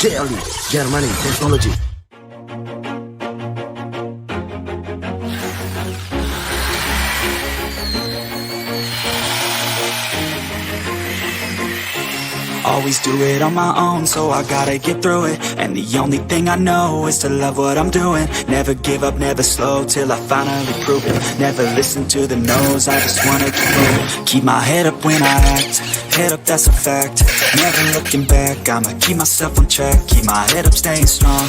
CLD Germany Technology. Always do it on my own, so I gotta get through it. And the only thing I know is to love what I'm doing. Never give up, never slow, till I finally prove it. Never listen to the no's, I just wanna keep moving. Keep my head up when I act, head up, that's a fact. Never looking back, I'ma keep myself on track. Keep my head up, staying strong,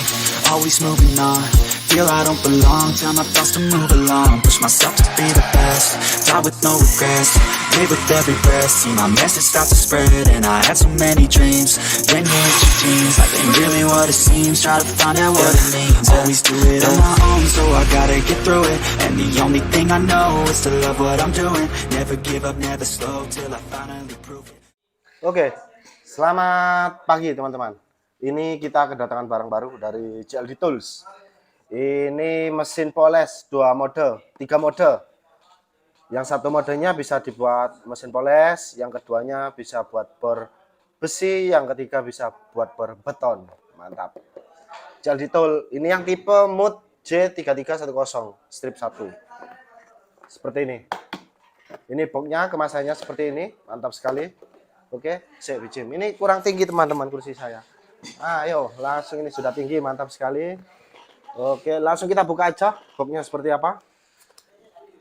always moving on. Feel I don't belong, tell my thoughts to move along. Push myself to be the best, die with no regrets. Live with every breath, see my message start to spread. And I had so many dreams, then you hit your teens. Life ain't really what it seems, try to find out what it means. Always do it on my own, so I gotta get through it. And the only thing I know is to love what I'm doing. Never give up, never slow, till I finally prove it. Oke, selamat pagi teman-teman. Ini kita kedatangan barang baru dari CLD Tools. Ini mesin poles 2 mode, 3 mode. Yang satu modenya bisa dibuat mesin poles, yang keduanya bisa buat bor besi, yang ketiga bisa buat bor beton. Mantap. CLD Tool ini yang tipe MUD J3310 strip 1. Seperti ini. Ini boxnya, kemasannya seperti ini, mantap sekali. Oke, saya bijim. Ini kurang tinggi teman-teman kursi saya. Ayo, langsung ini sudah tinggi, mantap sekali. Oke, langsung kita buka aja boxnya seperti apa.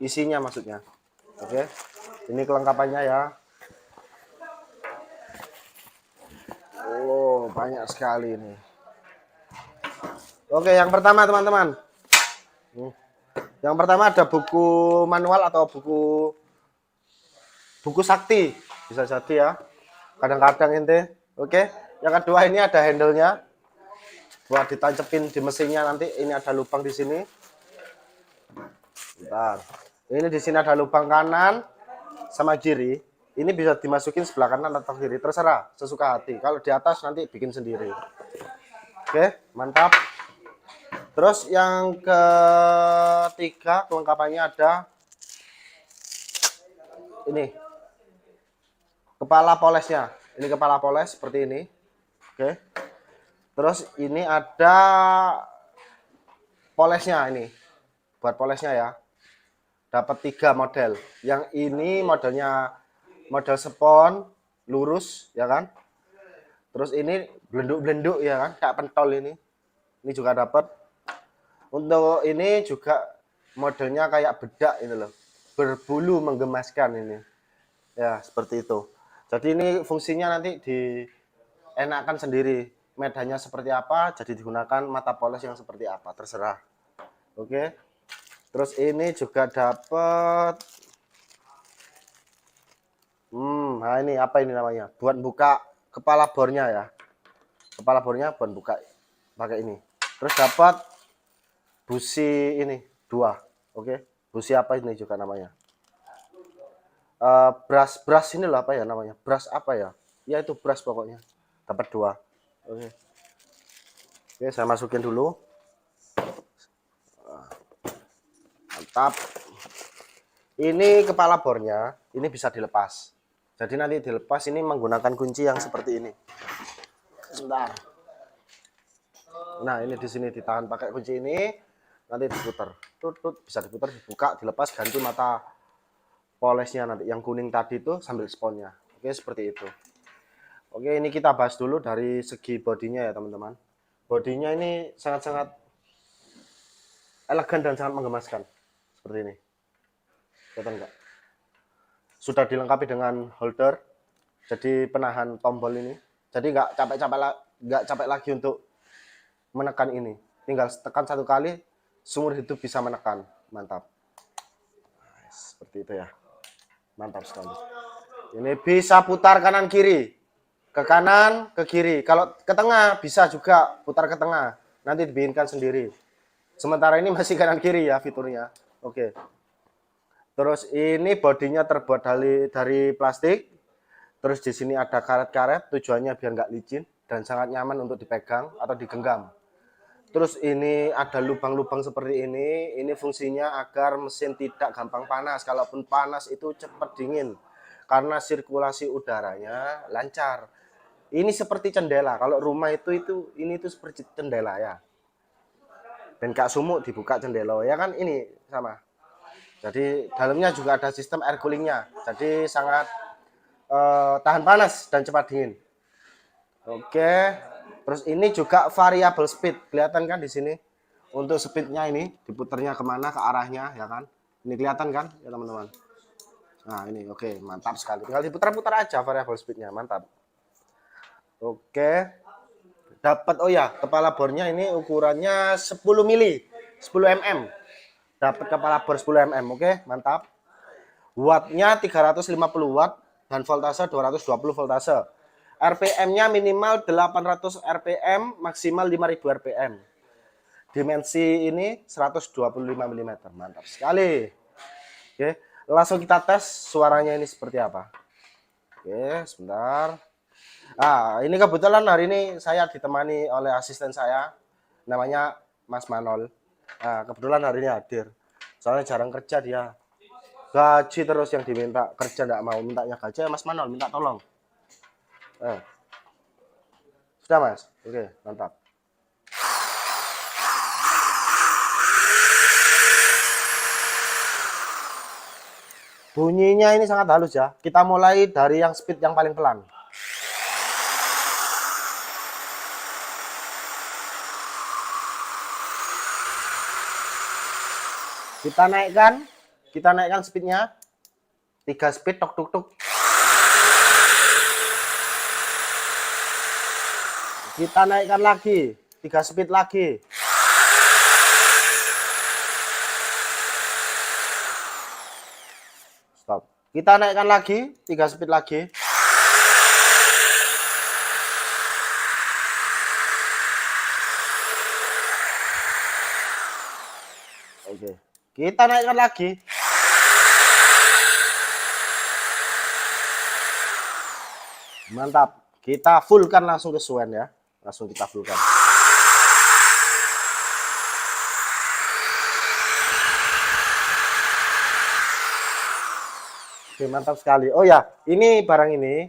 Isinya maksudnya. Oke, ini kelengkapannya ya. Oh, banyak sekali ini. Oke, yang pertama teman-teman. Yang pertama ada buku manual atau buku sakti. Bisa jadi ya. Kadang-kadang ente. Oke, yang kedua ini ada handle-nya. Buat ditancepin di mesinnya nanti. Ini ada lubang di sini. Bentar. Ini di sini ada lubang kanan sama kiri. Ini bisa dimasukin sebelah kanan atau kiri, terserah, sesuka hati. Kalau di atas nanti bikin sendiri. Oke, mantap. Terus yang ketiga kelengkapannya ada ini. Kepala polesnya. Ini kepala poles seperti ini. Oke. Terus ini ada polesnya ini. Buat polesnya ya. Dapat 3 model. Yang ini modelnya model spon lurus ya kan. Terus ini belenduk-belenduk ya kan, kayak pentol ini. Ini juga dapat. Untuk ini juga modelnya kayak bedak ini loh. Berbulu menggemaskan ini. Ya, seperti itu. Jadi ini fungsinya nanti dienakan sendiri. Medannya seperti apa, jadi digunakan mata poles yang seperti apa, terserah. Oke. Terus ini juga dapat nah ini apa ini namanya? Buat buka kepala bornya ya. Kepala bornya buat buka pakai ini. Terus dapat busi ini 2. Oke. Busi apa ini juga namanya? Brush ini loh apa ya namanya? Brush apa ya? Ya itu brush pokoknya. Dapat 2. Oke. Oke, saya masukin dulu. Mantap. Ini kepala bornya, ini bisa dilepas. Jadi nanti dilepas ini menggunakan kunci yang seperti ini. Sebentar. Nah, ini di sini ditahan pakai kunci ini, nanti diputar. Tut, bisa diputar, dibuka, dilepas, ganti mata polesnya nanti. Yang kuning tadi itu sambil sponnya. Oke, seperti itu. Oke, ini kita bahas dulu dari segi bodinya ya, teman-teman. Bodinya ini sangat-sangat elegan dan sangat menggemaskan. Seperti ini. Kelihatan enggak? Sudah dilengkapi dengan holder. Jadi penahan tombol ini. Jadi enggak capek lagi untuk menekan ini. Tinggal tekan 1 kali, seumur hidup bisa menekan. Mantap. Seperti itu ya. Mantap sekali. Ini bisa putar kanan kiri. Ke kanan, ke kiri. Kalau ke tengah bisa juga putar ke tengah. Nanti dibikinkan sendiri. Sementara ini masih kanan kiri ya fiturnya. Oke. Terus ini bodinya terbuat dari plastik. Terus di sini ada karet-karet, tujuannya biar nggak licin dan sangat nyaman untuk dipegang atau digenggam. Terus ini ada lubang-lubang seperti ini. Ini fungsinya agar mesin tidak gampang panas. Kalaupun panas itu cepat dingin karena sirkulasi udaranya lancar. Ini seperti cendela. Kalau rumah ini tuh seperti cendela ya. Ben gak sumuk dibuka jendela ya kan, ini sama. Jadi dalamnya juga ada sistem air coolingnya. Jadi sangat tahan panas dan cepat dingin. Oke. Terus ini juga variable speed. Kelihatan kan di sini? Untuk speednya ini diputarnya kemana, ke arahnya ya kan? Ini kelihatan kan ya teman-teman? Nah ini oke, mantap sekali. Tinggal diputar-putar aja variable speednya, mantap. Oke. Dapat, oh ya, kepala bornya ini ukurannya 10 mili, 10 mm. Dapat kepala bor 10 mm, oke, mantap. Wattnya 350 watt dan voltase 220 voltase. RPM-nya minimal 800 RPM, maksimal 5000 RPM. Dimensi ini 125 mm, mantap sekali. Oke, langsung kita tes suaranya ini seperti apa. Oke, sebentar. Ini kebetulan hari ini saya ditemani oleh asisten saya, namanya Mas Manol. Kebetulan hari ini hadir. Soalnya jarang kerja dia. Gaji terus yang diminta, kerja enggak mau, mintanya gaji. Mas Manol minta tolong. Sudah Mas? Oke, mantap. Bunyinya ini sangat halus ya. Kita mulai dari yang speed yang paling pelan. Kita naikkan speednya. 3 speed, tok tuk tuk. Kita naikkan lagi, 3 speed lagi. Stop. Kita naikkan lagi, 3 speed lagi. Oke. Kita naikkan lagi. Mantap. Kita fullkan langsung ke Swan ya. Langsung kita fullkan. Oke, mantap sekali. Oh ya, ini barang ini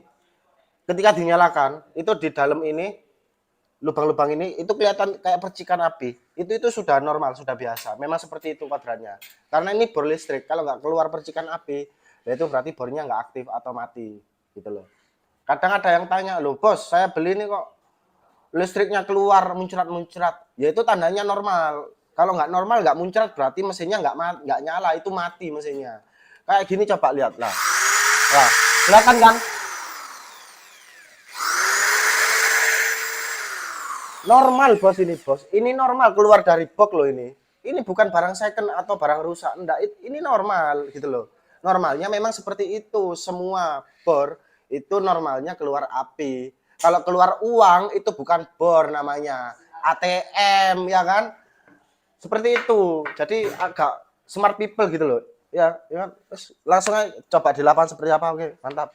ketika dinyalakan, itu di dalam ini lubang-lubang ini itu kelihatan kayak percikan api. Itu sudah normal, sudah biasa. Memang seperti itu kodratnya. Karena ini bor listrik, kalau nggak keluar percikan api, ya itu berarti bornya nggak aktif atau mati, gitu loh. Kadang ada yang tanya, loh bos, saya beli ini kok listriknya keluar muncrat-muncrat. Ya itu tandanya normal. Kalau nggak normal, nggak muncrat, berarti mesinnya nggak nyala, itu mati mesinnya. Kayak gini coba lihat lah. Nah, kelihatan kan? Normal bos ini bos. Ini normal keluar dari box loh ini. Ini bukan barang second atau barang rusak. Enggak, ini normal gitu loh. Normalnya memang seperti itu. Semua bor itu normalnya keluar api. Kalau keluar uang itu bukan bor namanya. ATM ya kan? Seperti itu. Jadi agak smart people gitu loh. Ya, langsung aja coba di lapangan seperti apa. Oke, mantap.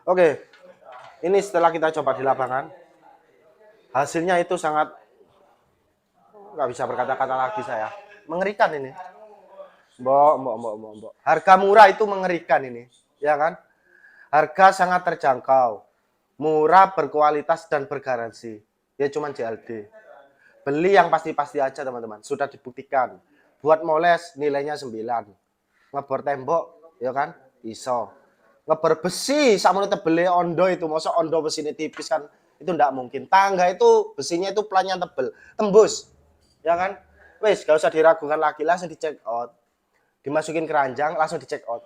Oke, ini setelah kita coba di lapangan, hasilnya itu sangat, nggak bisa berkata-kata lagi saya, mengerikan ini. Mbok. Harga murah itu mengerikan ini, ya kan? Harga sangat terjangkau, murah, berkualitas dan bergaransi. Ya cuman JLD. Beli yang pasti-pasti aja teman-teman, sudah dibuktikan. Buat moles nilainya 9. Ngebor tembok, ya kan? Iso. Ngebor besi sama tebelnya ondo itu, masa ondo besi ini tipis kan? Itu ndak mungkin. Tangga itu besinya itu pelannya tebel, tembus. Ya kan? Wes, gak usah diragukan lagi, langsung di check out. Dimasukin keranjang, langsung di check out.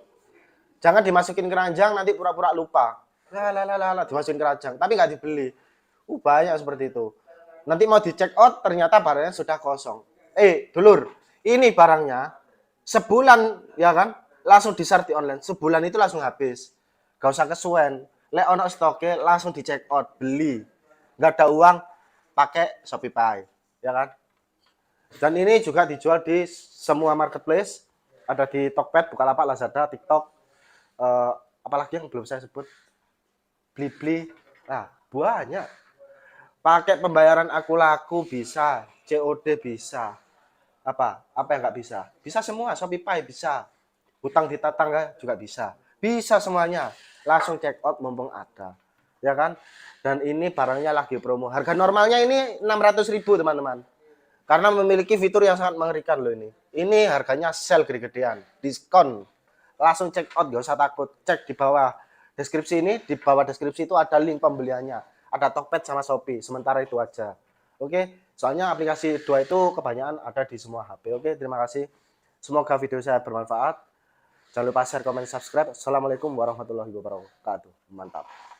Jangan dimasukin keranjang nanti pura-pura lupa. Lah, dimasukin keranjang, tapi nggak dibeli. Banyak seperti itu. Nanti mau di check out, ternyata barangnya sudah kosong. Dulur, ini barangnya sebulan, ya kan? Langsung di-share di online. Sebulan itu langsung habis. Gak usah kesuwen. Lek ono stoknya langsung di check out, beli. Nggak ada uang, pakai Shopee, ya kan? Dan ini juga dijual di semua marketplace. Ada di Tokped, Bukalapak, Lazada, TikTok. Apalagi yang belum saya sebut. Blibli. Nah, banyak. Pakai pembayaran aku laku bisa, COD bisa. Apa yang nggak bisa? Bisa semua, Shopee bisa. Hutang di tetangga juga bisa. Bisa semuanya. Langsung check out mumpung ada. Ya kan? Dan ini barangnya lagi promo. Harga normalnya ini 600.000 teman-teman. Karena memiliki fitur yang sangat mengerikan loh ini. Ini harganya sale gede-gedean, diskon. Langsung check out, gak usah takut. Cek di bawah deskripsi ini, di bawah deskripsi itu ada link pembeliannya. Ada Tokped sama Shopee, sementara itu aja. Oke, soalnya aplikasi dua itu kebanyakan ada di semua HP. Oke, terima kasih. Semoga video saya bermanfaat. Jangan lupa share, komen, subscribe. Assalamualaikum warahmatullahi wabarakatuh. Mantap.